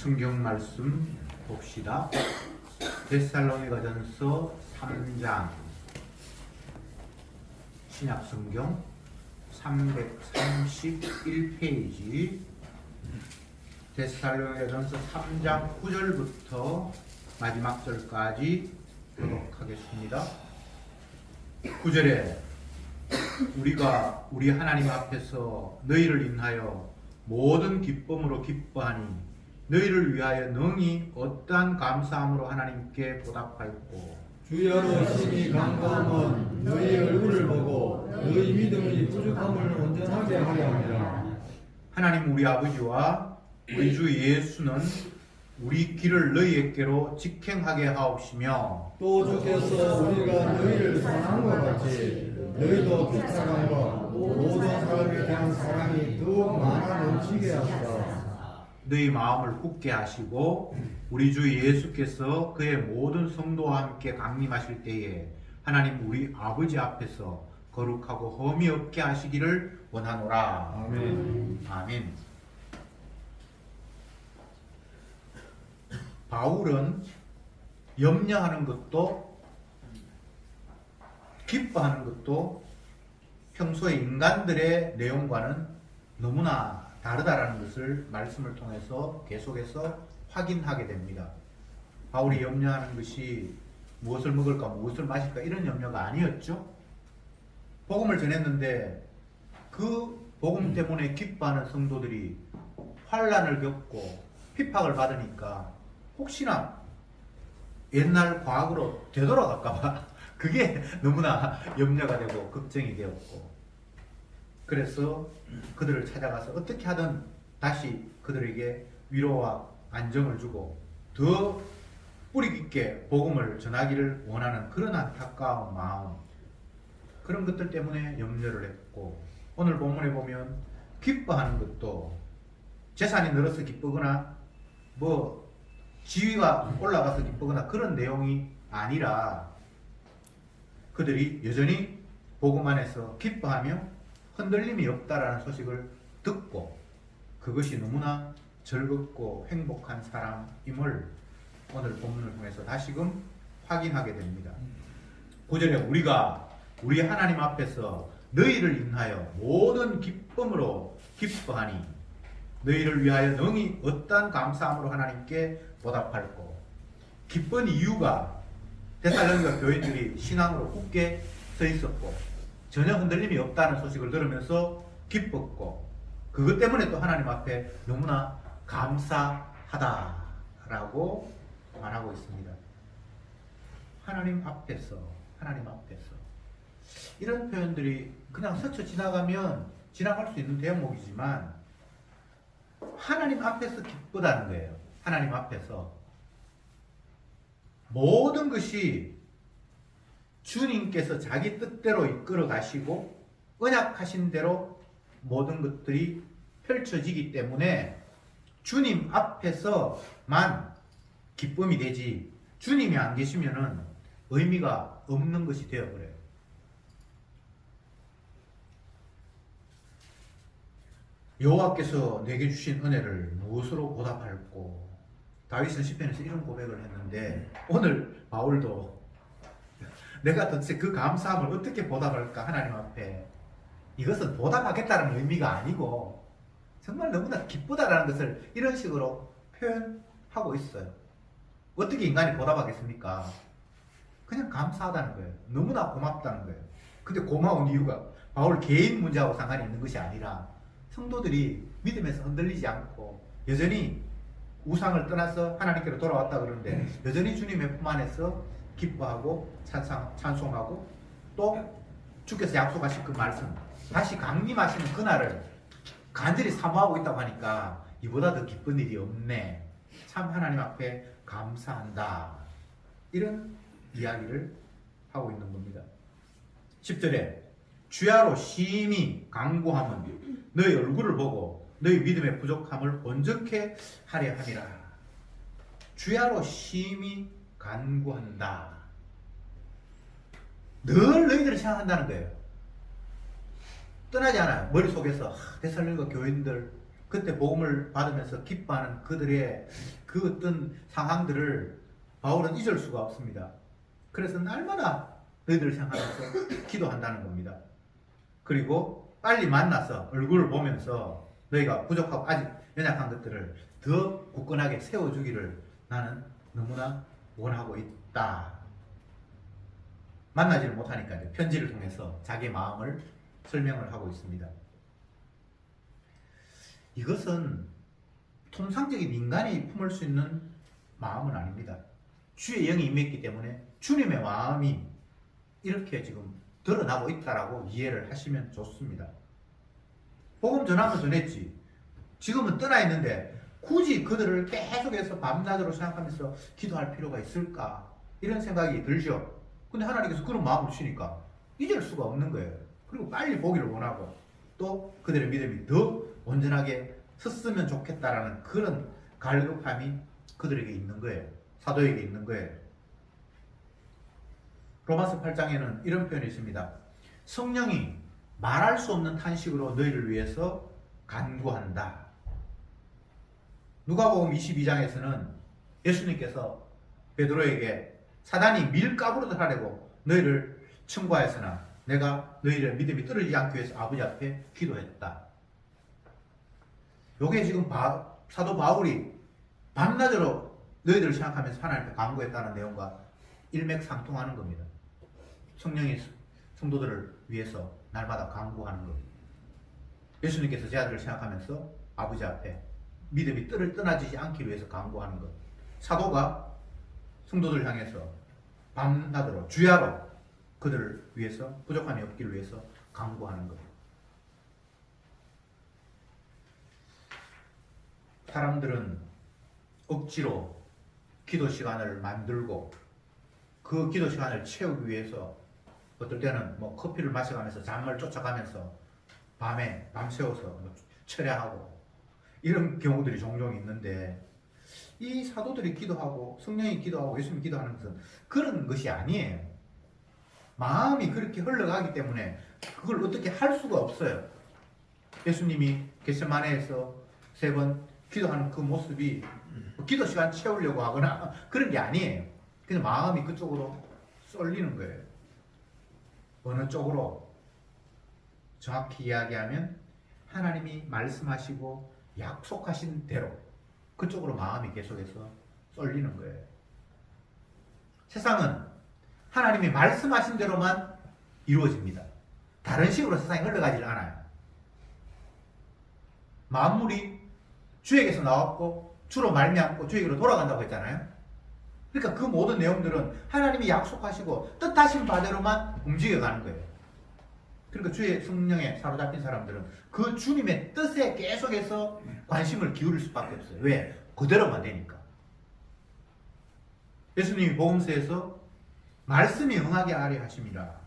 성경 말씀 봅시다. 데살로니가전서 3장 신약 성경 331페이지 데살로니가전서 3장 9절부터 마지막 절까지 교독하겠습니다. 9절에 우리가 우리 하나님 앞에서 너희를 인하여 모든 기쁨으로 기뻐하니 너희를 위하여 능히 어떠한 감사함으로 하나님께 보답할꼬 주여로 심히 간구함은 너희 얼굴을 보고 너희 믿음의 부족함을 온전하게 하려 함이라. 하나님 우리 아버지와 우리 주 예수는 우리 길을 너희에게로 직행하게 하옵시며 또 주께서 우리가 너희를 사랑한 것 같이 너희도 비참함과 모든 사람에 대한 사랑이 더욱 많아 넘치게 하소서. 너희 마음을 굳게 하시고 우리 주 예수께서 그의 모든 성도와 함께 강림하실 때에 하나님 우리 아버지 앞에서 거룩하고 흠이 없게 하시기를 원하노라. 아멘. 아멘. 바울은 염려하는 것도 기뻐하는 것도 평소의 인간들의 내용과는 너무나 다르다라는 것을 말씀을 통해서 계속해서 확인하게 됩니다. 바울이 염려하는 것이 무엇을 먹을까 무엇을 마실까 이런 염려가 아니었죠. 복음을 전했는데 그 복음 때문에 기뻐하는 성도들이 환난을 겪고 핍박을 받으니까 혹시나 옛날 과거로 되돌아갈까봐 그게 너무나 염려가 되고 걱정이 되었고, 그래서 그들을 찾아가서 어떻게 하든 다시 그들에게 위로와 안정을 주고 더 뿌리 깊게 복음을 전하기를 원하는 그런 안타까운 마음, 그런 것들 때문에 염려를 했고, 오늘 본문에 보면 기뻐하는 것도 재산이 늘어서 기쁘거나 뭐 지위가 올라가서 기쁘거나 그런 내용이 아니라 그들이 여전히 복음 안에서 기뻐하며 흔들림이 없다라는 소식을 듣고 그것이 너무나 즐겁고 행복한 사람임을 오늘 본문을 통해서 다시금 확인하게 됩니다. 9절에 우리가 우리 하나님 앞에서 너희를 인하여 모든 기쁨으로 기뻐하니 너희를 위하여 능히 어떠한 감사함으로 하나님께 보답할꼬. 기쁜 이유가 데살로니가 교인들이 신앙으로 굳게 서 있었고 전혀 흔들림이 없다는 소식을 들으면서 기뻤고, 그것 때문에 또 하나님 앞에 너무나 감사하다라고 말하고 있습니다. 하나님 앞에서 이런 표현들이 그냥 스쳐 지나가면 지나갈 수 있는 대목이지만 하나님 앞에서 기쁘다는 거예요. 하나님 앞에서 모든 것이 주님께서 자기 뜻대로 이끌어 가시고 언약하신 대로 모든 것들이 펼쳐지기 때문에 주님 앞에서만 기쁨이 되지 주님이 안 계시면은 의미가 없는 것이 되어버려요. 여호와께서 내게 주신 은혜를 무엇으로 보답할꼬. 다윗은 시편에서 이런 고백을 했는데 오늘 바울도 내가 도대체 그 감사함을 어떻게 보답할까 하나님 앞에, 이것은 보답하겠다는 의미가 아니고 정말 너무나 기쁘다라는 것을 이런 식으로 표현하고 있어요. 어떻게 인간이 보답하겠습니까? 그냥 감사하다는 거예요. 너무나 고맙다는 거예요. 근데 고마운 이유가 바울 개인 문제하고 상관이 있는 것이 아니라 성도들이 믿음에서 흔들리지 않고 여전히 우상을 떠나서 하나님께로 돌아왔다 그러는데 여전히 주님의 품 안에서 기뻐하고 찬송하고 또 주께서 약속하신 그 말씀 다시 강림하시는 그날을 간절히 사모하고 있다고 하니까 이보다 더 기쁜 일이 없네, 참 하나님 앞에 감사한다, 이런 이야기를 하고 있는 겁니다. 10절에 주야로 심히 간구함은 너희 얼굴을 보고 너희 믿음의 부족함을 온전케 하려 함이라. 주야로 심히 간구한다. 늘 너희들을 생각한다는 거예요. 떠나지 않아요. 머릿속에서 데살로니가 교인들 그때 복음을 받으면서 기뻐하는 그들의 그 어떤 상황들을 바울은 잊을 수가 없습니다. 그래서 날마다 너희들을 생각하면서 기도한다는 겁니다. 그리고 빨리 만나서 얼굴을 보면서 너희가 부족하고 아직 연약한 것들을 더 굳건하게 세워주기를 나는 너무나 원하고 있다. 만나지를 못하니까 이제 편지를 통해서 자기 마음을 설명을 하고 있습니다. 이것은 통상적인 인간이 품을 수 있는 마음은 아닙니다. 주의 영이 임했기 때문에 주님의 마음이 이렇게 지금 드러나고 있다라고 이해를 하시면 좋습니다. 복음 전하면 전했지. 지금은 떠나 있는데 굳이 그들을 계속해서 밤낮으로 생각하면서 기도할 필요가 있을까? 이런 생각이 들죠. 근데 하나님께서 그런 마음을 주시니까 잊을 수가 없는 거예요. 그리고 빨리 보기를 원하고 또 그들의 믿음이 더 온전하게 섰으면 좋겠다라는 그런 갈급함이 그들에게 있는 거예요. 사도에게 있는 거예요. 로마서 8장에는 이런 표현이 있습니다. 성령이 말할 수 없는 탄식으로 너희를 위해서 간구한다. 누가복음 22장에서는 예수님께서 베드로에게 사단이 밀가부르듯 하려고 너희를 청구하였으나 내가 너희의 믿음이 떨어지지 않기 위해서 아버지 앞에 기도했다. 요게 지금 사도 바울이 밤낮으로 너희들을 생각하면서 하나님께 간구했다는 내용과 일맥상통하는 겁니다. 성령이 성도들을 위해서 날마다 간구하는 것. 예수님께서 제 아들을 생각하면서 아버지 앞에 믿음이 떠나지지 않기 위해서 간구하는 것. 사도가 성도들을 향해서 밤낮으로 주야로 그들을 위해서 부족함이 없기를 위해서 간구하는 것. 사람들은 억지로 기도 시간을 만들고 그 기도 시간을 채우기 위해서 어떨 때는 뭐 커피를 마셔가면서 잠을 쫓아가면서 밤새워서 철야하고 이런 경우들이 종종 있는데 이 사도들이 기도하고 성령이 기도하고 예수님이 기도하는 것은 그런 것이 아니에요. 마음이 그렇게 흘러가기 때문에 그걸 어떻게 할 수가 없어요. 예수님이 겟세마네에서 3번 기도하는 그 모습이 기도 시간 채우려고 하거나 그런 게 아니에요. 그냥 마음이 그쪽으로 쏠리는 거예요. 어느 쪽으로? 정확히 이야기하면 하나님이 말씀하시고 약속하신 대로 그쪽으로 마음이 계속해서 쏠리는 거예요. 세상은 하나님이 말씀하신 대로만 이루어집니다. 다른 식으로 세상이 흘러가질 않아요. 만물이 주에게서 나왔고 주로 말미암고 주에게로 돌아간다고 했잖아요. 그러니까 그 모든 내용들은 하나님이 약속하시고 뜻하신 바대로만 움직여가는 거예요. 그러니까 주의 성령에 사로잡힌 사람들은 그 주님의 뜻에 계속해서 관심을 기울일 수밖에 없어요. 왜? 그대로만 되니까. 예수님이 복음서에서 말씀이 응하게 하려 하심이라.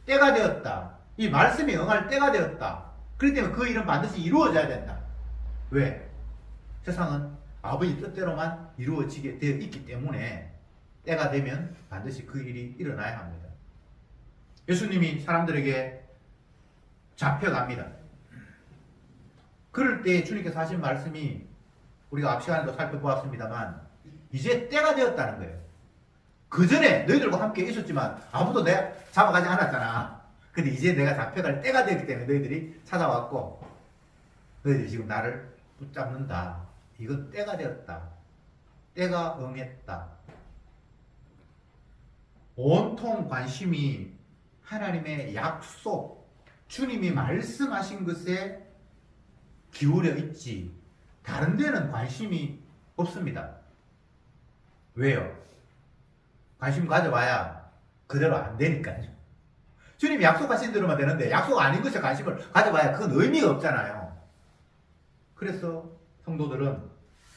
때가 되었다. 이 말씀이 응할 때가 되었다. 그렇기 때문에 그 일은 반드시 이루어져야 된다. 왜? 세상은 아버지 뜻대로만 이루어지게 되어 있기 때문에 때가 되면 반드시 그 일이 일어나야 합니다. 예수님이 사람들에게 잡혀갑니다. 그럴 때 주님께서 하신 말씀이 우리가 앞 시간에도 살펴보았습니다만 이제 때가 되었다는 거예요. 그 전에 너희들과 함께 있었지만 아무도 내가 잡아가지 않았잖아. 근데 이제 내가 잡혀갈 때가 되었기 때문에 너희들이 찾아왔고 너희들이 지금 나를 붙잡는다. 이건 때가 되었다. 때가 응했다. 온통 관심이 하나님의 약속, 주님이 말씀하신 것에 기울여 있지 다른 데는 관심이 없습니다. 왜요? 관심 가져봐야 그대로 안 되니까요. 주님이 약속하신 대로만 되는데 약속 아닌 것에 관심을 가져봐야 그건 의미가 없잖아요. 그래서 성도들은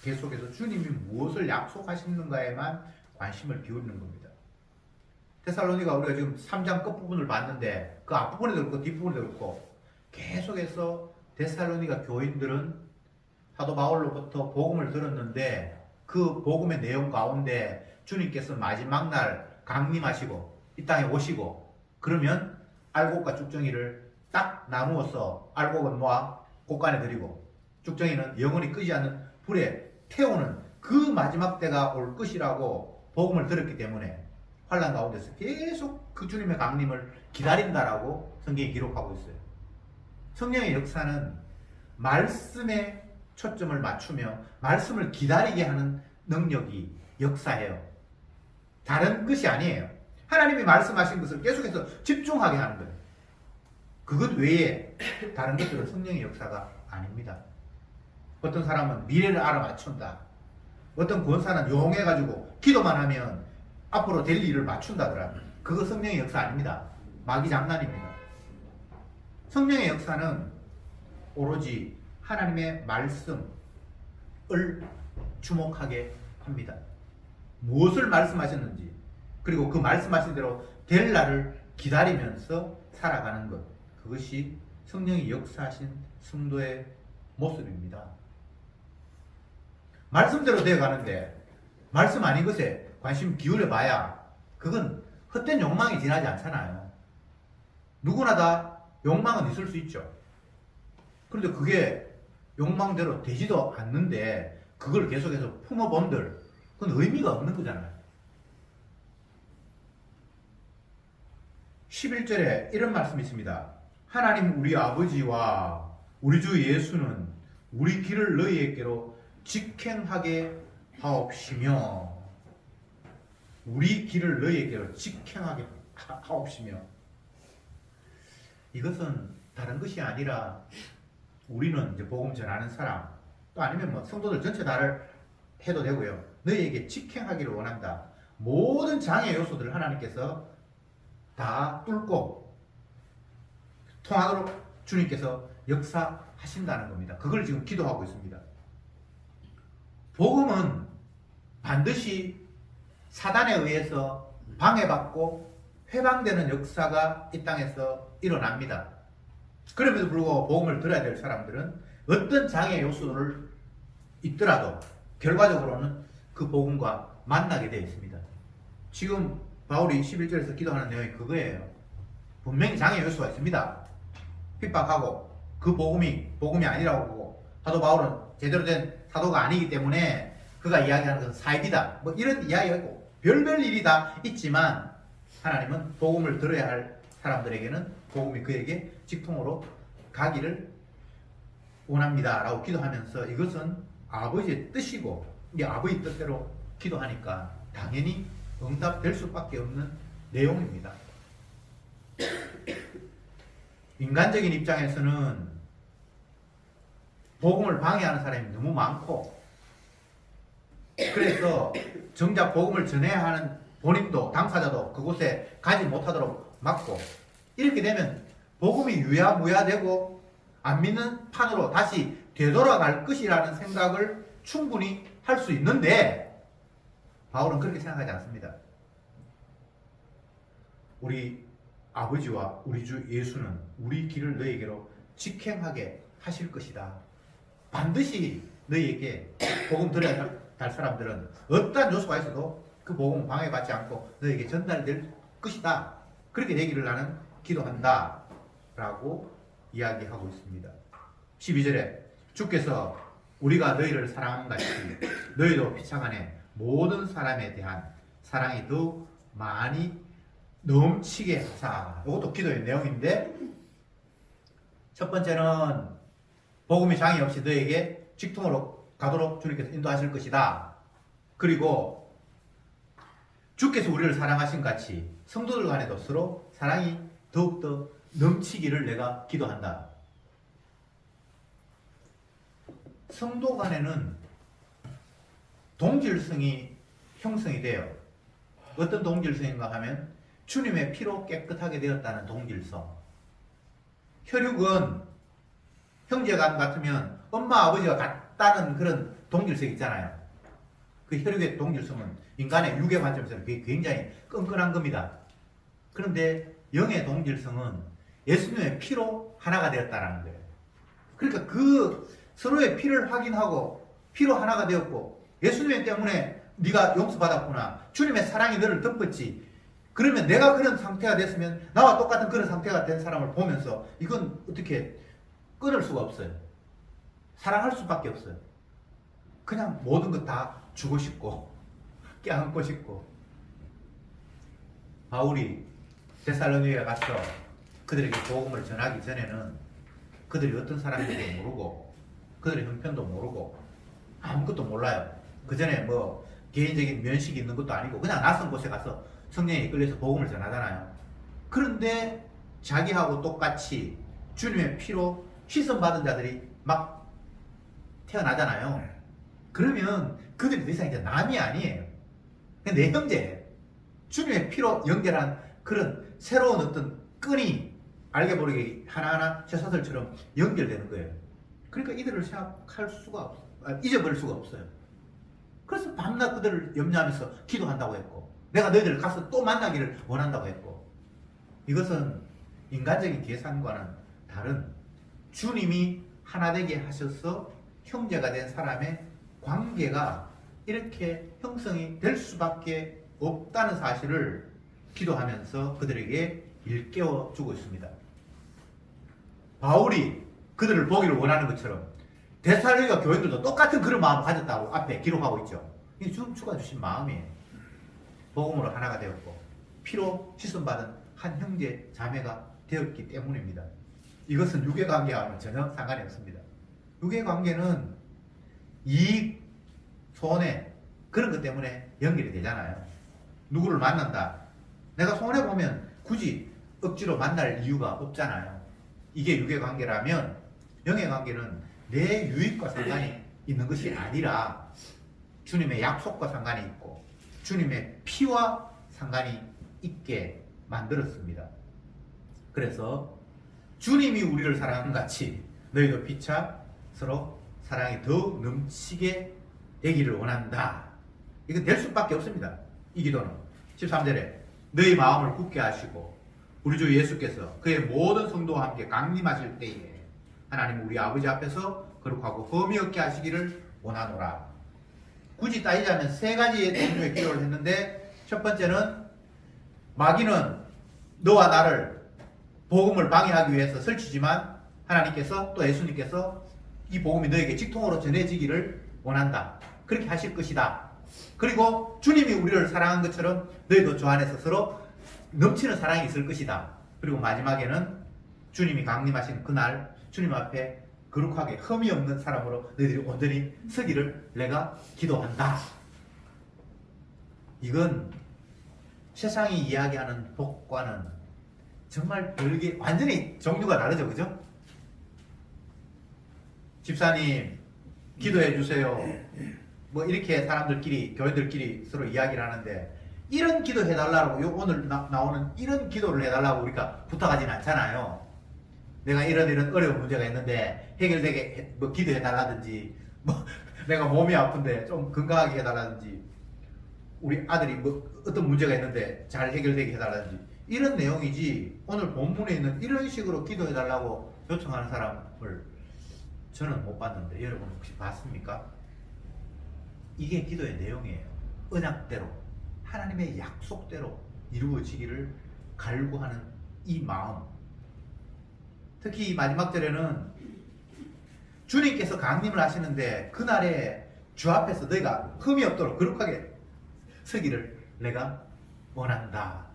계속해서 주님이 무엇을 약속하시는가에만 관심을 기울이는 겁니다. 데살로니가 우리가 지금 3장 끝부분을 봤는데 그 앞부분에도 그렇고 뒷부분에도 그렇고 계속해서 데살로니가 교인들은 사도 바울로부터 복음을 들었는데 그 복음의 내용 가운데 주님께서 마지막 날 강림하시고 이 땅에 오시고 그러면 알곡과 쭉정이를 딱 나누어서 알곡은 모아 곳간에 드리고 쭉정이는 영원히 끄지 않는 불에 태우는 그 마지막 때가 올 것이라고 복음을 들었기 때문에 환난 가운데서 계속 그 주님의 강림을 기다린다라고 성경이 기록하고 있어요. 성령의 역사는 말씀에 초점을 맞추며 말씀을 기다리게 하는 능력이 역사예요. 다른 것이 아니에요. 하나님이 말씀하신 것을 계속해서 집중하게 하는 거예요. 그것 외에 다른 것들은 성령의 역사가 아닙니다. 어떤 사람은 미래를 알아맞춘다. 어떤 권사는 용해가지고 기도만 하면 앞으로 될 일을 맞춘다더라. 그거 성령의 역사 아닙니다. 마귀 장난입니다. 성령의 역사는 오로지 하나님의 말씀을 주목하게 합니다. 무엇을 말씀하셨는지, 그리고 그 말씀하신 대로 될 날을 기다리면서 살아가는 것, 그것이 성령이 역사하신 성도의 모습입니다. 말씀대로 되어가는데 말씀 아닌 것에 관심 기울여 봐야 그건 헛된 욕망이 지나지 않잖아요. 누구나 다 욕망은 있을 수 있죠. 그런데 그게 욕망대로 되지도 않는데 그걸 계속해서 품어본들, 그건 의미가 없는 거잖아요. 11절에 이런 말씀이 있습니다. 하나님 우리 아버지와 우리 주 예수는 우리 길을 너희에게로 직행하게 하옵시며, 우리 길을 너희에게로 직행하게 하옵시며, 이것은 다른 것이 아니라 우리는 이제 복음 전하는 사람, 또 아니면 뭐 성도들 전체 다를 해도 되고요. 너희에게 직행하기를 원한다. 모든 장애 요소들을 하나님께서 다 뚫고 통하도록 주님께서 역사하신다는 겁니다. 그걸 지금 기도하고 있습니다. 복음은 반드시 사단에 의해서 방해받고 회방되는 역사가 이 땅에서 일어납니다. 그럼에도 불구하고 복음을 들어야 될 사람들은 어떤 장애 요소를 있더라도 결과적으로는 그 복음과 만나게 되어 있습니다. 지금 바울이 11절에서 기도하는 내용이 그거예요. 분명히 장애 요소가 있습니다. 핍박하고 그 복음이 아니라고 보고, 사도 바울은 제대로 된 사도가 아니기 때문에 그가 이야기하는 것은 사입이다, 뭐 이런 이야기가 있고 별별 일이 다 있지만 하나님은 복음을 들어야 할 사람들에게는 복음이 그에게 직통으로 가기를 원합니다 라고 기도하면서, 이것은 아버지의 뜻이고 이 아버지 뜻대로 기도하니까 당연히 응답될 수밖에 없는 내용입니다. 인간적인 입장에서는 복음을 방해하는 사람이 너무 많고, 그래서 정작 복음을 전해야 하는 본인도 당사자도 그곳에 가지 못하도록 막고, 이렇게 되면 복음이 유야무야되고 안 믿는 판으로 다시 되돌아갈 것이라는 생각을 충분히 할 수 있는데 바울은 그렇게 생각하지 않습니다. 우리 아버지와 우리 주 예수는 우리 길을 너희에게로 직행하게 하실 것이다. 반드시 너희에게 복음 들어야 할 사람들은 어떠한 요소가 있어도 그 복음 방해받지 않고 너희에게 전달될 것이다. 그렇게 되기를 나는 기도한다 라고 이야기하고 있습니다. 12절에 주께서 우리가 너희를 사랑한 같이 너희도 피차 간에 모든 사람에 대한 사랑이 더 많이 넘치게 하사. 이것도 기도의 내용인데, 첫 번째는 복음이 장애 없이 너에게 직통으로 가도록 주님께서 인도하실 것이다. 그리고 주께서 우리를 사랑하신 같이 성도들 간에도 서로 사랑이 더욱더 넘치기를 내가 기도한다. 성도 간에는 동질성이 형성이 돼요. 어떤 동질성인가 하면 주님의 피로 깨끗하게 되었다는 동질성. 혈육은 형제간 같으면 엄마 아버지가 같다는 그런 동질성이 있잖아요. 그 혈육의 동질성은 인간의 육의 관점에서는 굉장히 끈끈한 겁니다. 그런데 영의 동질성은 예수님의 피로 하나가 되었다는 거예요. 그러니까 그 서로의 피를 확인하고 피로 하나가 되었고, 예수님 때문에 네가 용서받았구나, 주님의 사랑이 너를 덮었지, 그러면 내가 그런 상태가 됐으면 나와 똑같은 그런 상태가 된 사람을 보면서 이건 어떻게 끊을 수가 없어요. 사랑할 수밖에 없어요. 그냥 모든 것 다 주고 싶고 껴안고 싶고. 바울이 데살로니가에 가서 그들에게 복음을 전하기 전에는 그들이 어떤 사람인지도 모르고 그들의 형편도 모르고 아무것도 몰라요. 그 전에 뭐 개인적인 면식이 있는 것도 아니고 그냥 낯선 곳에 가서 성령에 이끌려서 복음을 전하잖아요. 그런데 자기하고 똑같이 주님의 피로 씻음받은 자들이 막 태어나잖아요. 그러면 그들이 더 이상 이제 남이 아니에요. 그냥 내 형제예요. 주님의 피로 연결한 그런 새로운 어떤 끈이 알게 모르게 하나하나 쇠사슬처럼 연결되는 거예요. 그러니까 이들을 생각할 수가 없어요. 잊어버릴 수가 없어요. 그래서 밤낮 그들을 염려하면서 기도한다고 했고, 내가 너희들을 가서 또 만나기를 원한다고 했고, 이것은 인간적인 계산과는 다른 주님이 하나 되게 하셔서 형제가 된 사람의 관계가 이렇게 형성이 될 수밖에 없다는 사실을 기도하면서 그들에게 일깨워 주고 있습니다. 바울이 그들을 보기를 원하는 것처럼 데살로니가 교인들도 똑같은 그런 마음을 가졌다고 앞에 기록하고 있죠. 이게 주가 주신 마음이에요. 복음으로 하나가 되었고 피로 씻음받은 한 형제 자매가 되었기 때문입니다. 이것은 유괴관계와는 전혀 상관이 없습니다. 유괴관계는 이익, 손해 그런 것 때문에 연결이 되잖아요. 누구를 만난다. 내가 손해보면 굳이 억지로 만날 이유가 없잖아요. 이게 유괴관계라면 영예관계는 내 유익과 상관이 있는 것이 아니라 주님의 약속과 상관이 있고 주님의 피와 상관이 있게 만들었습니다. 그래서 주님이 우리를 사랑한 같이 너희도 피차 서로 사랑이 더욱 넘치게 되기를 원한다. 이건 될 수밖에 없습니다. 이 기도는 13절에 너희 마음을 굳게 하시고 우리 주 예수께서 그의 모든 성도와 함께 강림하실 때에 하나님 우리 아버지 앞에서 거룩하고 흠이 없게 하시기를 원하노라. 굳이 따지자면 세 가지의 종류의 기도를 했는데 첫 번째는 마귀는 너와 나를 복음을 방해하기 위해서 설치지만 하나님께서 또 예수님께서 이 복음이 너에게 직통으로 전해지기를 원한다. 그렇게 하실 것이다. 그리고 주님이 우리를 사랑한 것처럼 너희도 주 안에서 서로 넘치는 사랑이 있을 것이다. 그리고 마지막에는 주님이 강림하신 그날 주님 앞에 거룩하게 흠이 없는 사람으로 너희들이 온전히 서기를 내가 기도한다. 이건 세상이 이야기하는 복과는 정말 별개, 완전히 종류가 다르죠. 그죠? 집사님 기도해 주세요. 뭐 이렇게 사람들끼리 교회들끼리 서로 이야기를 하는데 이런 기도 해달라고 오늘 나오는 이런 기도를 해달라고 우리가 부탁하진 않잖아요. 내가 이런 어려운 문제가 있는데 해결되게 뭐 기도해달라든지 뭐 내가 몸이 아픈데 좀 건강하게 해달라든지 우리 아들이 뭐 어떤 문제가 있는데 잘 해결되게 해달라든지 이런 내용이지 오늘 본문에 있는 이런 식으로 기도해달라고 요청하는 사람을 저는 못 봤는데 여러분 혹시 봤습니까? 이게 기도의 내용이에요. 언약대로 하나님의 약속대로 이루어지기를 갈구하는 이 마음. 특히 마지막 절에는 주님께서 강림을 하시는데 그날에 주 앞에서 너희가 흠이 없도록 거룩하게 서기를 내가 원한다.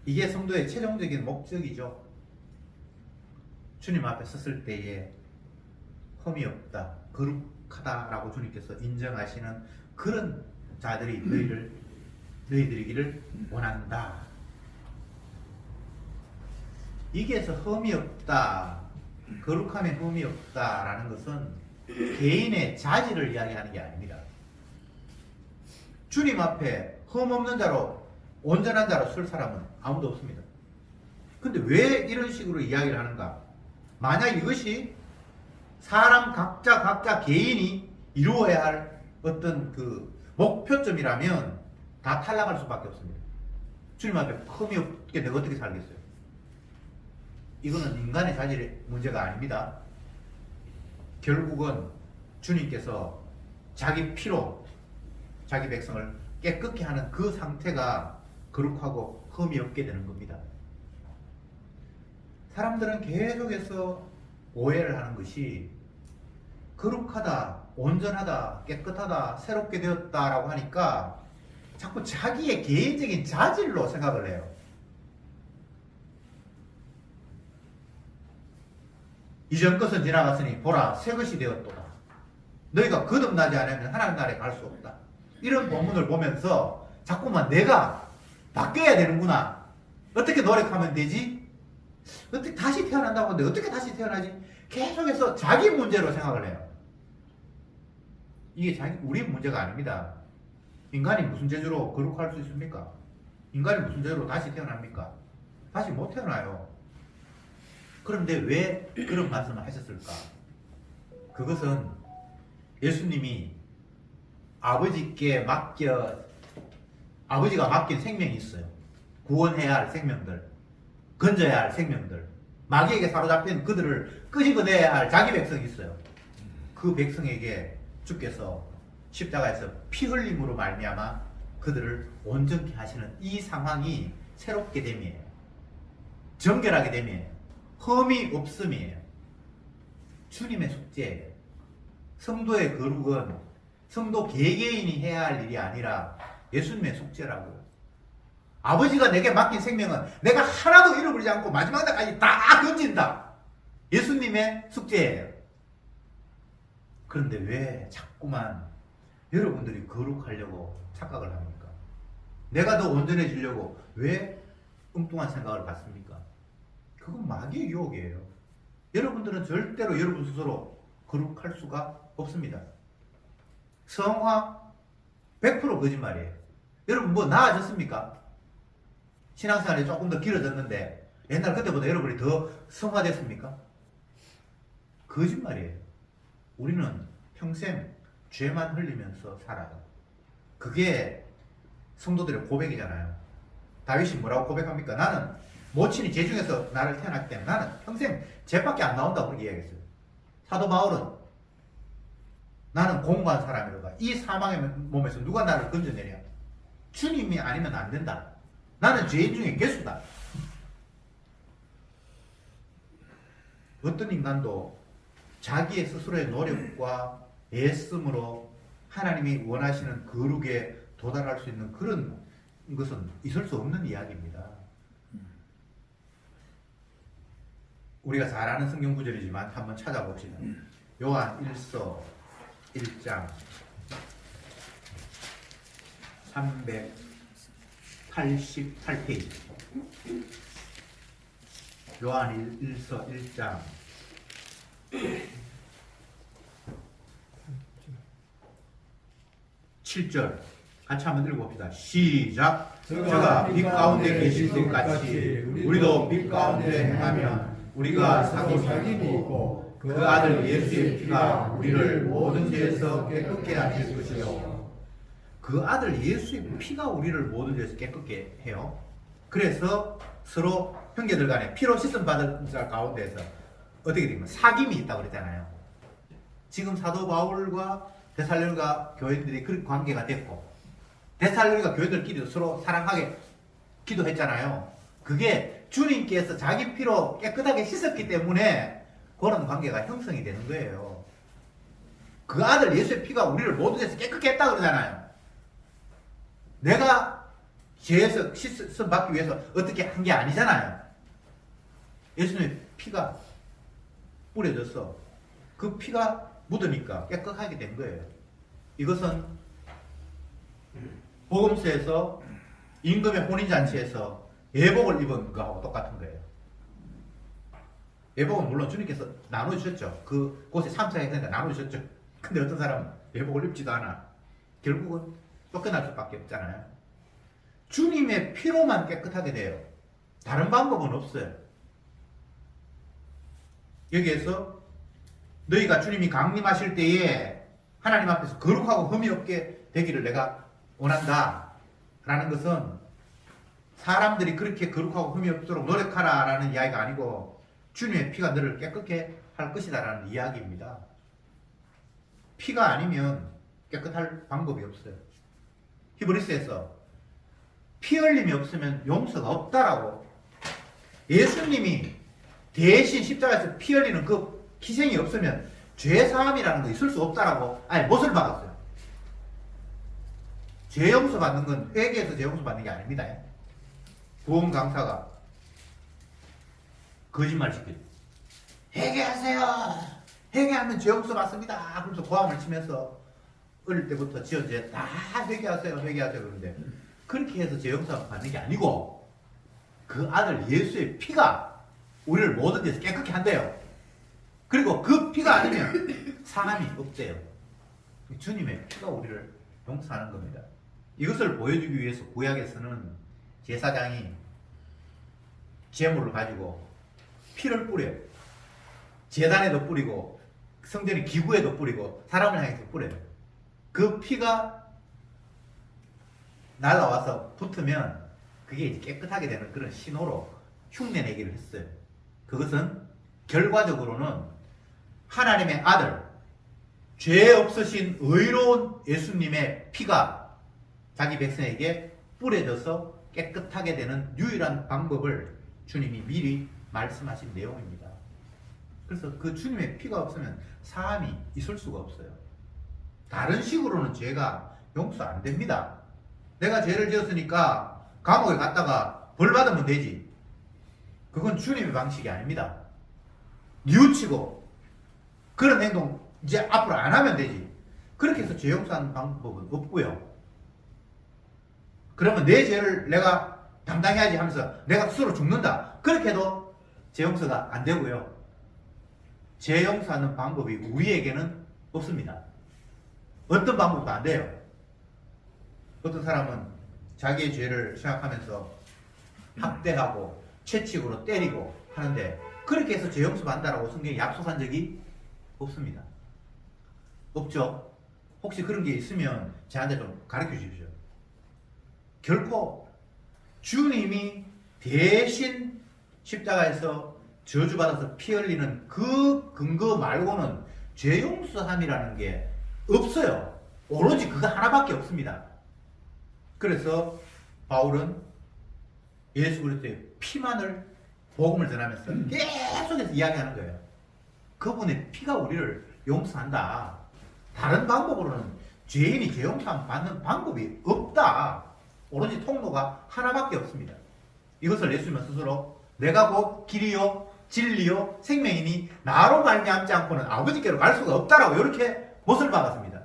이게 성도의 최종적인 목적이죠. 주님 앞에 섰을 때에 흠이 없다, 거룩하다라고 주님께서 인정하시는 그런 자들이 너희들이기를 원한다. 이게서 흠이 없다, 거룩함에 흠이 없다라는 것은 개인의 자질을 이야기하는 게 아닙니다. 주님 앞에 흠 없는 자로 온전한 자로 설 사람은 아무도 없습니다. 근데 왜 이런 식으로 이야기를 하는가? 만약 이것이 사람 각자 개인이 이루어야 할 어떤 그 목표점이라면 다 탈락할 수밖에 없습니다. 주님 앞에 흠이 없게 내가 어떻게 살겠어요? 이거는 인간의 자질의 문제가 아닙니다. 결국은 주님께서 자기 피로 자기 백성을 깨끗게 하는 그 상태가 거룩하고 흠이 없게 되는 겁니다. 사람들은 계속해서 오해를 하는 것이 거룩하다, 온전하다, 깨끗하다, 새롭게 되었다라고 하니까 자꾸 자기의 개인적인 자질로 생각을 해요. 이전 것은 지나갔으니 보라 새 것이 되었도다. 너희가 거듭나지 않으면 하나님 나라에 갈 수 없다. 이런 본문을 보면서 자꾸만 내가 바뀌어야 되는구나. 어떻게 노력하면 되지? 어떻게 다시 태어난다고 하는데 어떻게 다시 태어나지? 계속해서 자기 문제로 생각을 해요. 이게 우리 문제가 아닙니다. 인간이 무슨 재주로 거룩할 수 있습니까? 인간이 무슨 재주로 다시 태어납니까? 다시 못 태어나요. 그런데 왜 그런 말씀을 하셨을까? 그것은 예수님이 아버지가 맡긴 생명이 있어요. 구원해야 할 생명들, 건져야 할 생명들, 마귀에게 사로잡힌 그들을 끄집어내야 할 자기 백성이 있어요. 그 백성에게 주께서 십자가에서 피 흘림으로 말미암아 그들을 온전케 하시는 이 상황이 새롭게 됨이에요. 정결하게 됨이에요. 흠이 없음이에요. 주님의 숙제예요. 성도의 거룩은 성도 개개인이 해야 할 일이 아니라 예수님의 숙제라고요. 아버지가 내게 맡긴 생명은 내가 하나도 잃어버리지 않고 마지막 날까지 다 건진다. 예수님의 숙제예요. 그런데 왜 자꾸만 여러분들이 거룩하려고 착각을 합니까? 내가 더 온전해지려고 왜 엉뚱한 생각을 갖습니까? 그건 마귀의 유혹이에요. 여러분들은 절대로 여러분 스스로 거룩할 수가 없습니다. 성화 100% 거짓말이에요. 여러분 뭐 나아졌습니까? 신앙생활이 조금 더 길어졌는데 옛날 그때보다 여러분이 더 성화됐습니까? 거짓말이에요. 우리는 평생 죄만 흘리면서 살아요. 그게 성도들의 고백이잖아요. 다윗이 뭐라고 고백합니까? 나는 모친이 죄 중에서 나를 태어났기 때문에 나는 평생 죄밖에 안 나온다고 그렇게 이야기했어요. 사도 바울은 나는 공고한 사람이로다. 이 사망의 몸에서 누가 나를 건져내랴? 주님이 아니면 안 된다. 나는 죄인 중에 괴수다. 어떤 인간도 자기의 스스로의 노력과 애씀으로 하나님이 원하시는 거룩에 도달할 수 있는 그런 것은 있을 수 없는 이야기입니다. 우리가 잘 아는 성경 구절이지만 한번 찾아봅시다. 요한 1서 1장 388페이지. 요한 1서 1장 7절 같이 한번 읽어봅시다. 시작. 저가 빛 가운데 계신 것 같이 우리도 빛 가운데 행하면 우리가 사귐이 있고 그 아들 예수의 피가 우리를 모든 죄에서 깨끗게 하실 것이요. 그 아들 예수의 피가 우리를 모든 죄에서 깨끗게 해요. 그래서 서로 형제들 간에 피로 씻음 받은 자 가운데서 어떻게 됩니까? 사귐이 있다고 그랬잖아요. 지금 사도 바울과 데살로니가 교인들이 그런 관계가 됐고 데살로니가 교인들끼리도 서로 사랑하게 기도했잖아요. 그게 주님께서 자기 피로 깨끗하게 씻었기 때문에 그런 관계가 형성이 되는 거예요. 그 아들 예수의 피가 우리를 모든 죄에서 깨끗게 했다 그러잖아요. 내가 죄에서 씻음 받기 위해서 어떻게 한 게 아니잖아요. 예수님의 피가 뿌려져서 그 피가 묻으니까 깨끗하게 된 거예요. 이것은 복음서에서 임금의 혼인잔치에서 예복을 입은 거하고 똑같은 거예요. 예복은 물론 주님께서 나눠주셨죠. 그곳에 참석했으니까 나눠주셨죠. 근데 어떤 사람은 예복을 입지도 않아. 결국은 쫓겨날 수밖에 없잖아요. 주님의 피로만 깨끗하게 돼요. 다른 방법은 없어요. 여기에서 너희가 주님이 강림하실 때에 하나님 앞에서 거룩하고 흠이 없게 되기를 내가 원한다 라는 것은 사람들이 그렇게 거룩하고 흠이 없도록 노력하라 라는 이야기가 아니고 주님의 피가 너를 깨끗게 할 것이다 라는 이야기입니다. 피가 아니면 깨끗할 방법이 없어요. 히브리서에서 피 흘림이 없으면 용서가 없다라고. 예수님이 대신 십자가에서 피 흘리는 그 희생이 없으면 죄 사함이라는 거 있을 수 없다라고 아예 못을 박았어요. 죄 용서 받는 건 회개해서 죄 용서 받는 게 아닙니다. 구원 강사가 거짓말 시켜요. 회개하세요. 회개하면 죄 용서 받습니다. 그러면서 고함을 치면서 어릴 때부터 지어져 다 회개하세요. 회개하세요. 그러는데 그렇게 해서 죄 용서 받는 게 아니고 그 아들 예수의 피가 우리를 모든 데서 깨끗게 한대요. 그리고 그 피가 아니면 사함이 없대요. 주님의 피가 우리를 용서하는 겁니다. 이것을 보여주기 위해서 구약에서는 제사장이 제물을 가지고 피를 뿌려요. 제단에도 뿌리고 성전의 기구에도 뿌리고 사람을 향해서 뿌려요. 그 피가 날아와서 붙으면 그게 이제 깨끗하게 되는 그런 신호로 흉내내기를 했어요. 그것은 결과적으로는 하나님의 아들, 죄 없으신 의로운 예수님의 피가 자기 백성에게 뿌려져서 깨끗하게 되는 유일한 방법을 주님이 미리 말씀하신 내용입니다. 그래서 그 주님의 피가 없으면 사함이 있을 수가 없어요. 다른 식으로는 죄가 용서 안 됩니다. 내가 죄를 지었으니까 감옥에 갔다가 벌 받으면 되지. 그건 주님의 방식이 아닙니다. 뉘우치고 그런 행동 이제 앞으로 안 하면 되지. 그렇게 해서 죄 용서하는 방법은 없고요. 그러면 내 죄를 내가 담당해야지 하면서 내가 스스로 죽는다. 그렇게 해도 죄 용서가 안 되고요. 죄 용서하는 방법이 우리에게는 없습니다. 어떤 방법도 안 돼요. 어떤 사람은 자기의 죄를 생각하면서 학대하고 채찍으로 때리고 하는데 그렇게 해서 죄 용서한다라고 성경에 약속한 적이 없습니다. 없죠? 혹시 그런 게 있으면 저한테 좀 가르쳐 주십시오. 결코 주님이 대신 십자가에서 저주받아서 피 흘리는 그 근거 말고는 죄 용서함이라는 게 없어요. 오로지 그거 하나밖에 없습니다. 그래서 바울은 예수 그리스도의 피만을 복음을 전하면서 계속해서 이야기하는 거예요. 그분의 피가 우리를 용서한다. 다른 방법으로는 죄인이 죄 용서 받는 방법이 없다. 오로지 통로가 하나밖에 없습니다. 이것을 예수님은 스스로 내가 곧 길이요 진리요 생명이니 나로 말미암지 않고는 아버지께로 갈 수가 없다라고 이렇게 못을 박았습니다.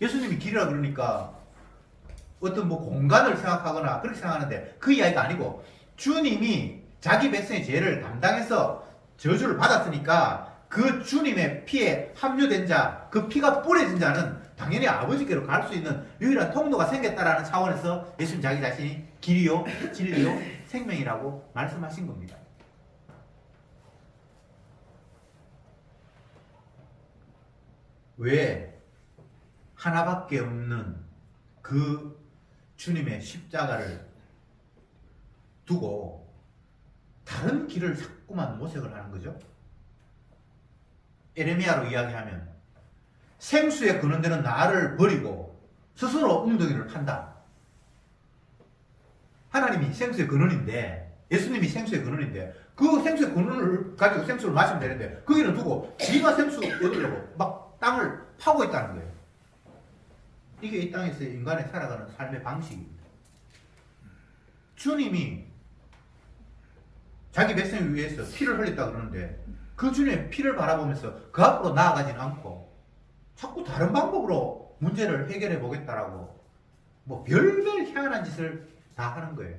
예수님이 길이라 그러니까 어떤 뭐 공간을 생각하거나 그렇게 생각하는데 그 이야기가 아니고 주님이 자기 백성의 죄를 담당해서 저주를 받았으니까 그 주님의 피에 함유된 자, 그 피가 뿌려진 자는 당연히 아버지께로 갈 수 있는 유일한 통로가 생겼다라는 차원에서 예수님 자기 자신이 길이요 진리요 생명이라고 말씀하신 겁니다. 왜 하나밖에 없는 그 주님의 십자가를 두고 다른 길을 자꾸만 모색을 하는 거죠? 에레미야로 이야기하면 생수의 근원되는 나를 버리고 스스로 웅덩이를 판다. 하나님이 생수의 근원인데 예수님이 생수의 근원인데 그 생수의 근원을 가지고 생수를 마시면 되는데 거기는 두고 지가 생수 얻으려고 막 땅을 파고 있다는 거예요. 이게 이 땅에서 인간의 살아가는 삶의 방식입니다. 주님이 자기 백성을 위해서 피를 흘렸다 그러는데 그 주님의 피를 바라보면서 그 앞으로 나아가지는 않고 자꾸 다른 방법으로 문제를 해결해 보겠다라고 뭐 별별 희한한 짓을 다 하는 거예요.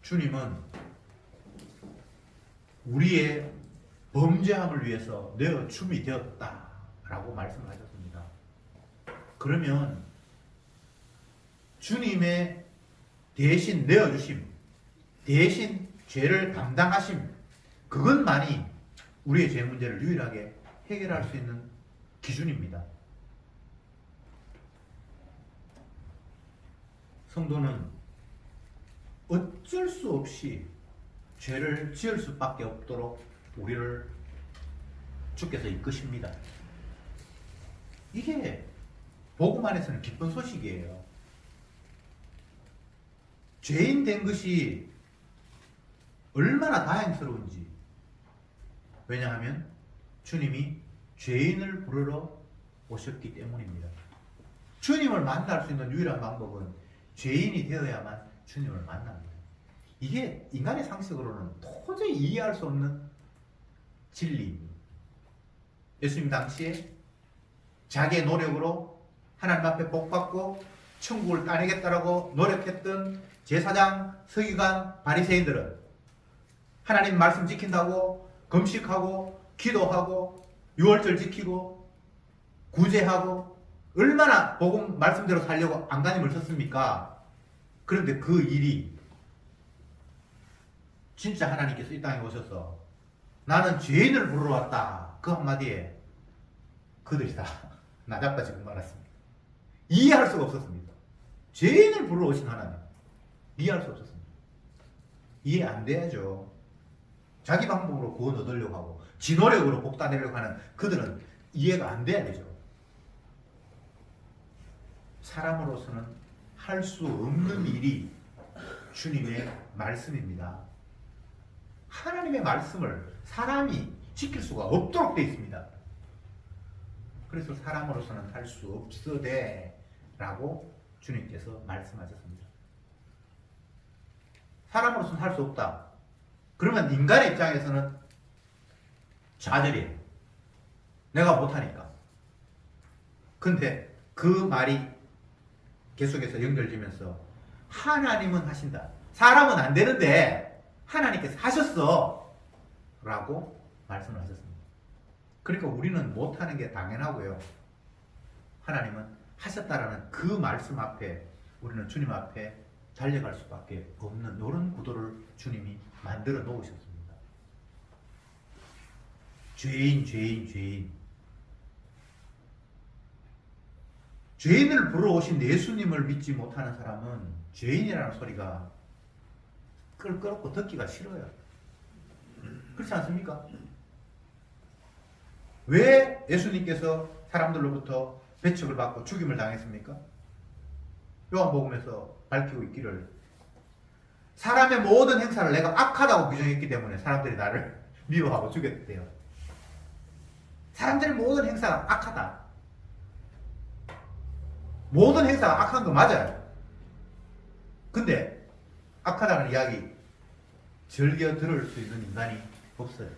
주님은 우리의 범죄함을 위해서 내어 줌이 되었다라고 말씀을 하셨습니다. 그러면 주님의 대신 내어주심, 대신 죄를 담당하심, 그것만이 우리의 죄 문제를 유일하게 해결할 수 있는 기준입니다. 성도는 어쩔 수 없이 죄를 지을 수밖에 없도록 우리를 주께서 이끄십니다. 이게 복음 안에서는 기쁜 소식이에요. 죄인 된 것이 얼마나 다행스러운지. 왜냐하면 주님이 죄인을 부르러 오셨기 때문입니다. 주님을 만날 수 있는 유일한 방법은 죄인이 되어야만 주님을 만납니다. 이게 인간의 상식으로는 도저히 이해할 수 없는 진리입니다. 예수님 당시에 자기의 노력으로 하나님 앞에 복받고 천국을 따내겠다라고 노력했던 제사장, 서기관, 바리새인들은 하나님 말씀 지킨다고 금식하고 기도하고 유월절 지키고 구제하고 얼마나 복음 말씀대로 살려고 안간힘을 썼습니까? 그런데 그 일이 진짜 하나님께서 이 땅에 오셔서 나는 죄인을 부르러 왔다, 그 한마디에 그들이 다 나자빠지고 말았습니다. 이해할 수가 없었습니다. 죄인을 부르러 오신 하나님, 이해할 수 없었습니다. 이해 안 돼야죠. 자기 방법으로 구원 얻으려고 하고 지 노력으로 복 따내려고 하는 그들은 이해가 안 돼야 되죠. 사람으로서는 할 수 없는 일이 주님의 말씀입니다. 하나님의 말씀을 사람이 지킬 수가 없도록 되어 있습니다. 그래서 사람으로서는 할 수 없으되 라고 주님께서 말씀하셨습니다. 사람으로서는 할 수 없다. 그러면 인간의 입장에서는 좌절이에요. 내가 못하니까. 근데 그 말이 계속해서 연결되면서 하나님은 하신다. 사람은 안 되는데 하나님께서 하셨어 라고 말씀을 하셨습니다. 그러니까 우리는 못하는 게 당연하고요. 하나님은 하셨다라는 그 말씀 앞에 우리는 주님 앞에 달려갈 수밖에 없는 이런 구도를 주님이 만들어 놓으셨습니다. 죄인을 부르러 오신 예수님을 믿지 못하는 사람은 죄인이라는 소리가 껄끄럽고 듣기가 싫어요. 그렇지 않습니까? 왜 예수님께서 사람들로부터 배척을 받고 죽임을 당했습니까? 요한복음에서 밝히고 있기를 사람의 모든 행사를 내가 악하다고 규정했기 때문에 사람들이 나를 미워하고 죽였대요. 사람들의 모든 행사가 악하다. 모든 행사가 악한 거 맞아요. 근데 악하다는 이야기 즐겨 들을 수 있는 인간이 없어요.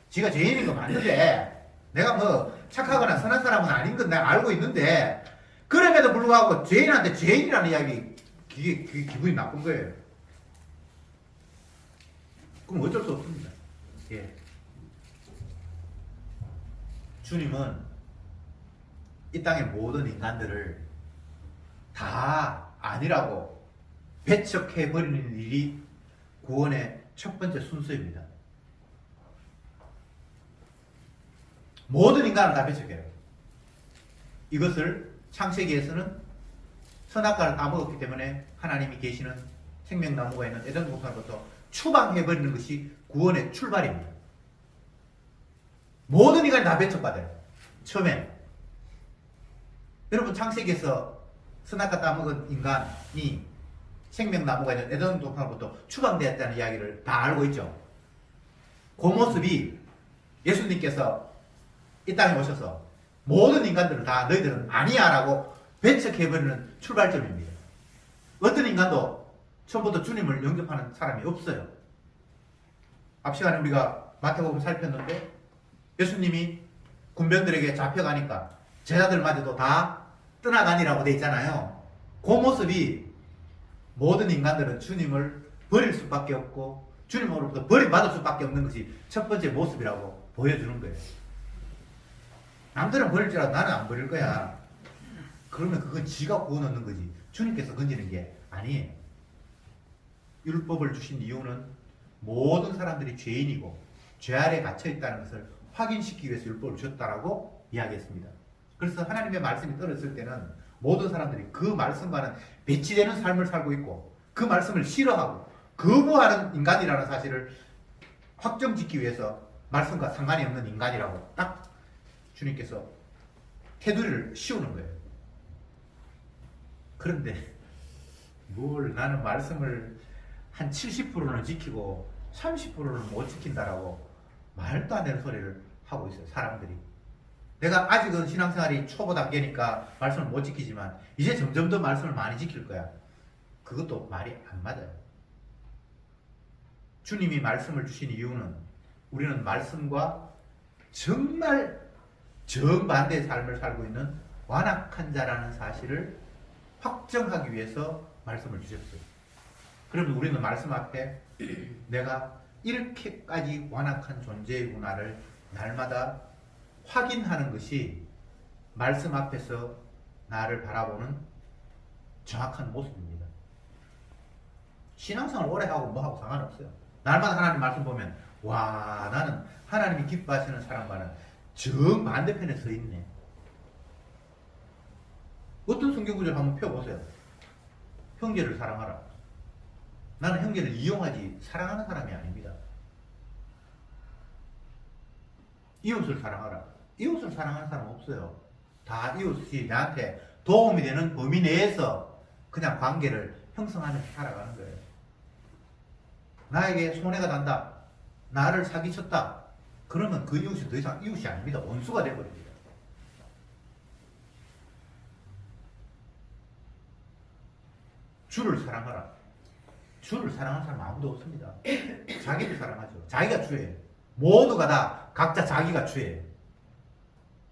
지가 죄인인 거 맞는데 내가 뭐 착하거나 선한 사람은 아닌 건 내가 알고 있는데 그럼에도 불구하고 죄인한테 죄인이라는 이야기 그게 기분이 나쁜 거예요. 그럼 어쩔 수 없습니다. 예. 주님은 이 땅의 모든 인간들을 다 아니라고 배척해버리는 일이 구원의 첫 번째 순서입니다. 모든 인간을 다 배척해요. 이것을 창세기에서는 선악과를 따먹었기 때문에 하나님이 계시는 생명나무가 있는 에덴 동산부터 추방해버리는 것이 구원의 출발입니다. 모든 인간이 다 배척받아요. 처음에 여러분 창세기에서 선악과 따먹은 인간이 생명나무가 있는 에덴 동산부터 추방되었다는 이야기를 다 알고 있죠. 그 모습이 예수님께서 이 땅에 오셔서 모든 인간들을 다 너희들은 아니야 라고 배척해버리는 출발점입니다. 어떤 인간도 처음부터 주님을 영접하는 사람이 없어요. 앞 시간에 우리가 마태복음 살폈는데 예수님이 군병들에게 잡혀가니까 제자들마저도 다 떠나가니라고 돼 있잖아요. 그 모습이 모든 인간들은 주님을 버릴 수밖에 없고 주님으로부터 버림받을 수밖에 없는 것이 첫 번째 모습이라고 보여주는 거예요. 남들은 버릴 줄 알아도 나는 안 버릴 거야. 그러면 그건 지가 구원 얻는 거지 주님께서 건지는 게 아니에요. 율법을 주신 이유는 모든 사람들이 죄인이고 죄 아래 갇혀 있다는 것을 확인시키기 위해서 율법을 주셨다라고 이야기했습니다. 그래서 하나님의 말씀이 떨어졌을 때는 모든 사람들이 그 말씀과는 배치되는 삶을 살고 있고 그 말씀을 싫어하고 거부하는 인간이라는 사실을 확정짓기 위해서 말씀과 상관이 없는 인간이라고 딱 주님께서 테두리를 씌우는 거예요. 그런데 뭘 나는 말씀을 한 70%는 지키고 30%는 못 지킨다라고 말도 안 되는 소리를 하고 있어요, 사람들이. 내가 아직은 신앙생활이 초보 단계니까 말씀을 못 지키지만 이제 점점 더 말씀을 많이 지킬 거야. 그것도 말이 안 맞아요. 주님이 말씀을 주신 이유는 우리는 말씀과 정말 정반대의 삶을 살고 있는 완악한 자라는 사실을 확정하기 위해서 말씀을 주셨어요. 그러면 우리는 말씀 앞에 내가 이렇게까지 완악한 존재이구나를 날마다 확인하는 것이 말씀 앞에서 나를 바라보는 정확한 모습입니다. 신앙생활 오래 하고 뭐하고 상관없어요. 날마다 하나님 말씀 보면 와, 나는 하나님이 기뻐하시는 사람과는 정반대편에 서 있네. 어떤 성경구절 한번 펴보세요. 형제를 사랑하라. 나는 형제를 이용하지 사랑하는 사람이 아닙니다. 이웃을 사랑하라. 이웃을 사랑하는 사람 없어요. 다 이웃이 나한테 도움이 되는 범위 내에서 그냥 관계를 형성하면서 살아가는 거예요. 나에게 손해가 난다. 나를 사기쳤다. 그러면 그 이웃이 더 이상 이웃이 아닙니다. 원수가 되어버립니다. 주를 사랑하라. 주를 사랑하는 사람 아무도 없습니다. 자기를 사랑하죠. 자기가 주예요. 모두가 다 각자 자기가 주예요.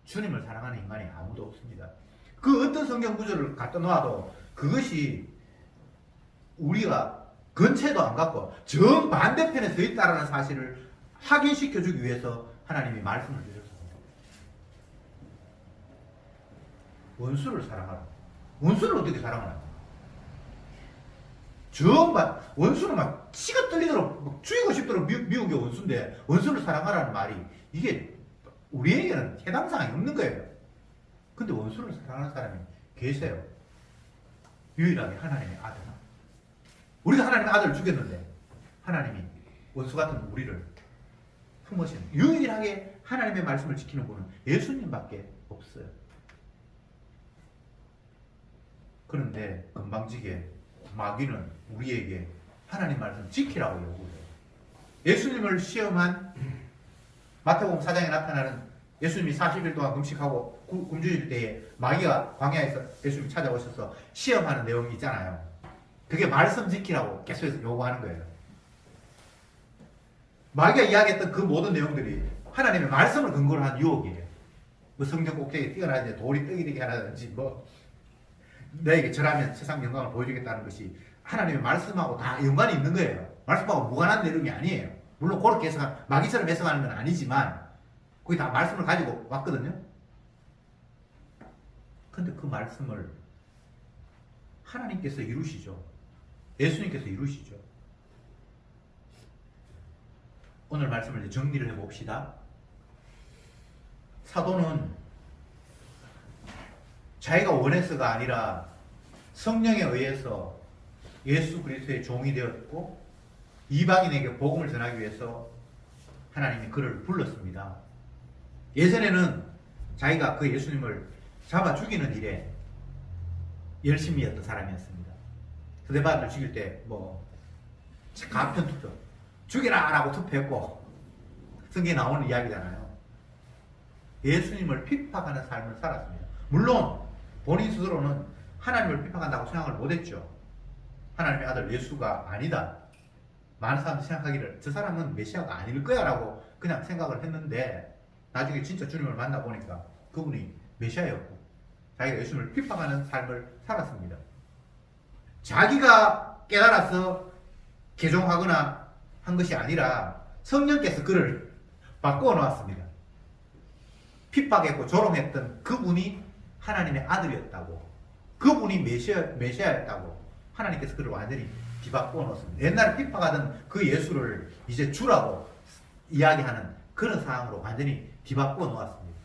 주님을 사랑하는 인간이 아무도 없습니다. 그 어떤 성경 구절을 갖다 놓아도 그것이 우리가 근처에도 안 갖고 정반대편에 서 있다는 사실을 확인시켜주기 위해서 하나님이 말씀을 주셨습니다. 원수를 사랑하라. 원수를 어떻게 사랑하나? 원수는 막 치가 떨리도록 막 죽이고 싶도록 미운 게 원수인데 원수를 사랑하라는 말이 이게 우리에게는 해당 사항이 없는 거예요. 근데 원수를 사랑하는 사람이 계세요. 유일하게 하나님의 아들. 우리가 하나님의 아들을 죽였는데 하나님이 원수 같은 우리를 품으시는 유일하게 하나님의 말씀을 지키는 분은 예수님밖에 없어요. 그런데 건방지게 마귀는 우리에게 하나님 말씀 지키라고 요구해요. 예수님을 시험한 마태복음 4장에 나타나는 예수님이 40일 동안 금식하고 굶주릴 때에 마귀가 광야에서 예수님 찾아오셔서 시험하는 내용이 있잖아요. 그게 말씀 지키라고 계속해서 요구하는 거예요. 마귀가 이야기했던 그 모든 내용들이 하나님의 말씀을 근거로 한 유혹이에요. 뭐 성전 꼭대기에 뛰어나야 돌이 떡이 되게 하라든지 뭐 너에게 절하면 세상 영광을 보여주겠다는 것이 하나님의 말씀하고 다 연관이 있는 거예요. 말씀하고 무관한 내용이 아니에요. 물론 그렇게 마귀처럼 해석하는 건 아니지만 거기 다 말씀을 가지고 왔거든요. 근데 그 말씀을 하나님께서 이루시죠. 예수님께서 이루시죠. 오늘 말씀을 이제 정리를 해봅시다. 사도는 자기가 원해서가 아니라 성령에 의해서 예수 그리스도의 종이 되었고 이방인에게 복음을 전하기 위해서 하나님이 그를 불렀습니다. 예전에는 자기가 그 예수님을 잡아 죽이는 일에 열심히 했던 사람이었습니다. 스데반을 죽일 때 가편 투표 죽이라 라고 투표했고 성경에 나오는 이야기잖아요. 예수님을 핍박하는 삶을 살았습니다. 물론 본인 스스로는 하나님을 핍박한다고 생각을 못했죠. 하나님의 아들 예수가 아니다. 많은 사람들이 생각하기를 저 사람은 메시아가 아닐 거야 라고 그냥 생각을 했는데 나중에 진짜 주님을 만나보니까 그분이 메시아였고 자기가 예수님을 핍박하는 삶을 살았습니다. 자기가 깨달아서 개종하거나 한 것이 아니라 성령께서 그를 바꾸어 놓았습니다. 핍박했고 조롱했던 그분이 하나님의 아들이었다고, 그분이 메시아였다고 하나님께서 그를 완전히 뒤바꾸어 놓았습니다. 옛날에 핍박하던 그 예수를 이제 주라고 이야기하는 그런 상황으로 완전히 뒤바꾸어 놓았습니다.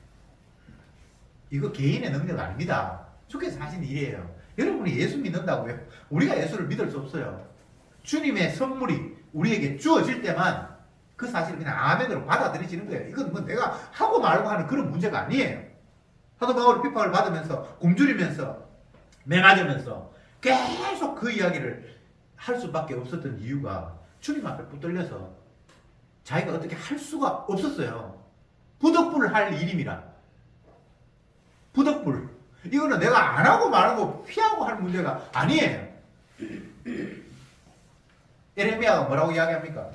이거 개인의 능력 아닙니다. 주께서 하신 일이에요. 여러분이 예수 믿는다고요? 우리가 예수를 믿을 수 없어요. 주님의 선물이 우리에게 주어질 때만 그 사실을 그냥 아멘으로 받아들이시는 거예요. 이건 뭐 내가 하고 말고 하는 그런 문제가 아니에요. 사도 바울이 핍박을 받으면서 굶주리면서 맹아지면서 계속 그 이야기를 할 수밖에 없었던 이유가 주님 앞에 붙들려서 자기가 어떻게 할 수가 없었어요. 부덕불을 할 일임이라. 부덕불. 이거는 내가 안 하고 말하고 피하고 할 문제가 아니에요. 에레미야가 뭐라고 이야기합니까?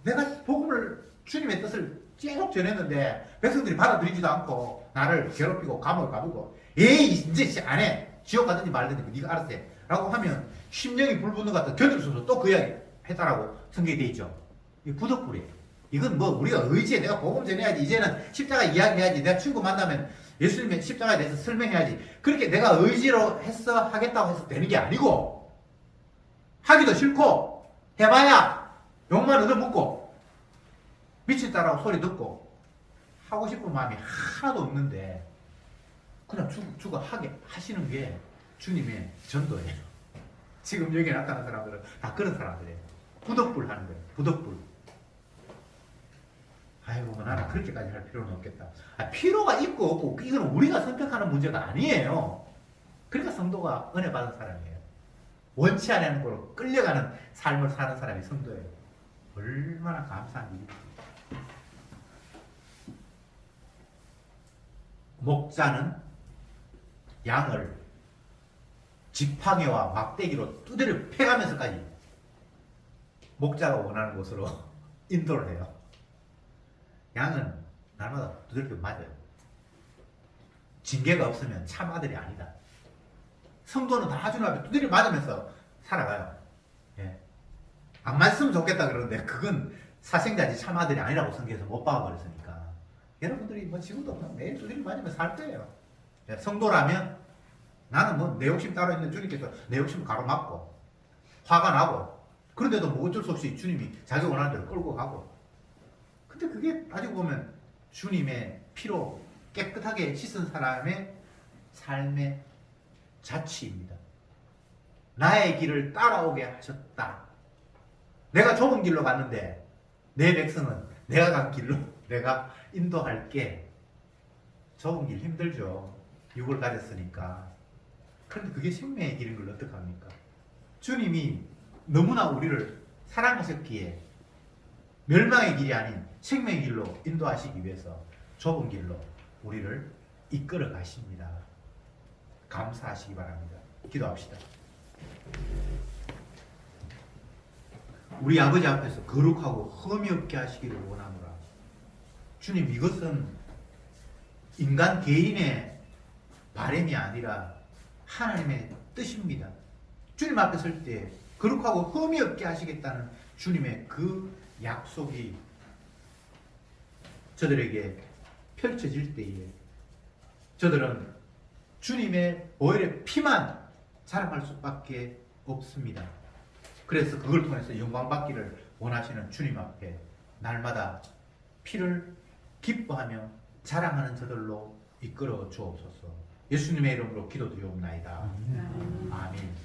내가 복음을 주님의 뜻을 계속 전했는데 백성들이 받아들이지도 않고 나를 괴롭히고 감옥에 가두고 에이 이제 안 해. 지옥 가든지 말든지 네가 알아서 해. 라고 하면 심령이 불붙는 것 같아 견딜 수 없어. 또 그 이야기 했다라고 성경에 돼 있죠. 이 부덕불이에요. 이건 뭐 우리가 의지해. 내가 복음 전해야지. 이제는 십자가 이야기해야지. 내가 친구 만나면 예수님의 십자가에 대해서 설명해야지. 그렇게 내가 의지로 했어 하겠다고 해서 되는 게 아니고 하기도 싫고 해봐야 욕만 얻어먹고 미친 딸하고 소리 듣고 하고 싶은 마음이 하나도 없는데 그냥 죽어 하게 하시는 게 주님의 전도예요. 지금 여기 나타난 사람들은 다 그런 사람들이에요. 부덕불 하는 거예요. 부덕불. 아이고 뭐 나는 그렇게까지 할 필요는 없겠다. 필요가 있고 없고 이건 우리가 선택하는 문제가 아니에요. 그러니까 성도가 은혜 받은 사람이에요. 원치 않는 거로 끌려가는 삶을 사는 사람이 성도예요. 얼마나 감사한 일입니까. 목자는 양을 지팡이와 막대기로 두드려 패가면서까지 목자가 원하는 곳으로 인도를 해요. 양은 날마다 두들겨 맞아요. 징계가 없으면 참 아들이 아니다. 성도는 다 주님 앞에 두드려 맞으면서 살아가요. 예. 안 맞으면 좋겠다 그러는데 그건 사생자지 참 아들이 아니라고 성경에서 못 박아버렸으니까 여러분들이 뭐 지금도 매일 두드려 맞으면 살 거예요. 예. 성도라면 나는 뭐 내 욕심 따로 있는 주님께서 내 욕심 가로막고 화가 나고 그런데도 뭐 어쩔 수 없이 주님이 자기 원하는 대로 끌고 가고 근데 그게 따지고 보면 주님의 피로 깨끗하게 씻은 사람의 삶의 자취입니다. 나의 길을 따라오게 하셨다. 내가 좁은 길로 갔는데 내 백성은 내가 간 길로 내가 인도할게. 좁은 길 힘들죠. 육을 가졌으니까. 그런데 그게 생명의 길인 걸 어떡합니까? 주님이 너무나 우리를 사랑하셨기에 멸망의 길이 아닌 생명의 길로 인도하시기 위해서 좁은 길로 우리를 이끌어 가십니다. 감사하시기 바랍니다. 기도합시다. 우리 아버지 앞에서 거룩하고 흠이 없게 하시기를 원하노라. 주님, 이것은 인간 개인의 바람이 아니라 하나님의 뜻입니다. 주님 앞에 설 때 거룩하고 흠이 없게 하시겠다는 주님의 그 약속이 저들에게 펼쳐질 때에 저들은 주님의 보혈의 피만 자랑할 수밖에 없습니다. 그래서 그걸 통해서 영광 받기를 원하시는 주님 앞에 날마다 피를 기뻐하며 자랑하는 저들로 이끌어 주옵소서. 예수님의 이름으로 기도드리옵나이다. 아멘.